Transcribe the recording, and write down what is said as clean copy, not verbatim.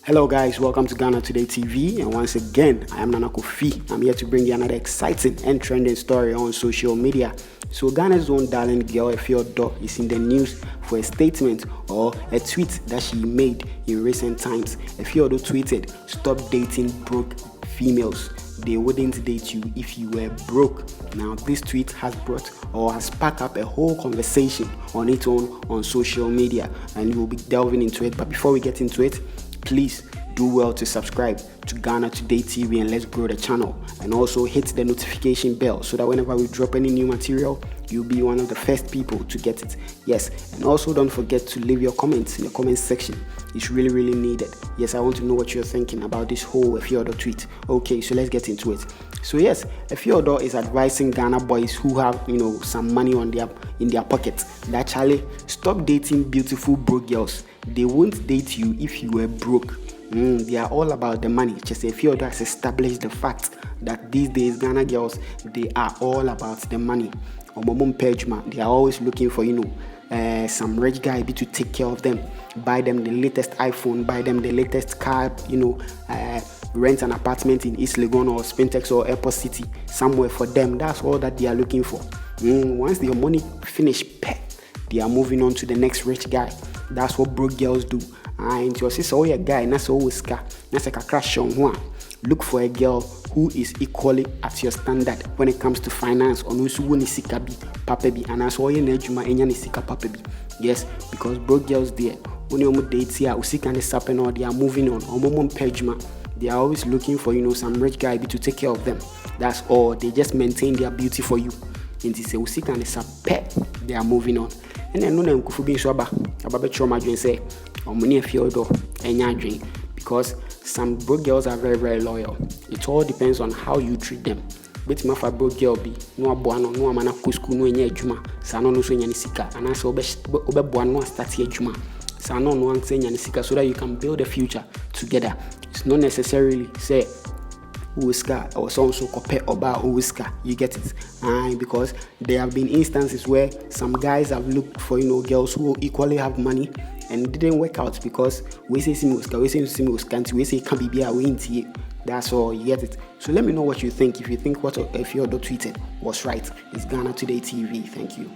Hello guys, welcome to Ghanatoday TV, and once again I am Nana Kofi. I'm here to bring you another exciting and trending story on social media. So Ghana's own darling girl Efia Odo is in the news for a statement or a tweet that she made in recent times. Efia Odo tweeted, "Stop dating broke females. They wouldn't date you if you were broke." Now this tweet has brought or has sparked up a whole conversation on its own on social media, and we'll be delving into it. But before we get into it, please do well to subscribe to Ghanatoday TV and let's grow the channel, and also hit the notification bell so that whenever we drop any new material, you'll be one of the first people to get it. Yes, and also don't forget to leave your comments in the comment section. It's really needed. Yes, I want to know what you're thinking about this whole Efia Odo tweet. Okay, so let's get into it. So yes, Efia Odo is advising Ghana boys who have some money in their pockets that Charlie, stop dating beautiful broke girls. They won't date you if you were broke. They are all about the money. Just Efia Odo has established the fact that these days Ghana girls, they are all about the money. They are always looking for some rich guy to take care of them, buy them the latest iPhone, buy them the latest car, rent an apartment in East Legon or Spintex or Airport City somewhere for them. That's all that they are looking for. Once their money finish, they are moving on to the next rich guy. That's what broke girls do. And your sister, a guy, that's always that's like a crash on one. Look for a girl who is equally at your standard when it comes to finance. On who won sika bi papa bi, and as all you nejuma enya ni sika papa bi. Yes, because broke girls there, when you date here, usika and sappen or they are moving on. They are always looking for some rich guy to take care of them. That's all. They just maintain their beauty for you. And they say usika and sappen, they are moving on. And then no name kufubi swaba ababe trauma dream say omuni Efia Odo enya dream, because some broke girls are very loyal. It all depends on how you treat them. Bet ma fa broke girl bi no aboano no amana kusku no enya adwuma sa no so enya ni sika, and so obeboa no start adwuma sa no anse enya ni sika, so that you can build a future together. It's not necessarily say whisker or so compare oba or whisker, you get it. Because there have been instances where some guys have looked for girls who equally have money and it didn't work out, because we say whisker, we say can be a. That's all, you get it. So let me know what you think. If you think what Efia Odo tweeted was right. It's Ghanatoday TV. Thank you.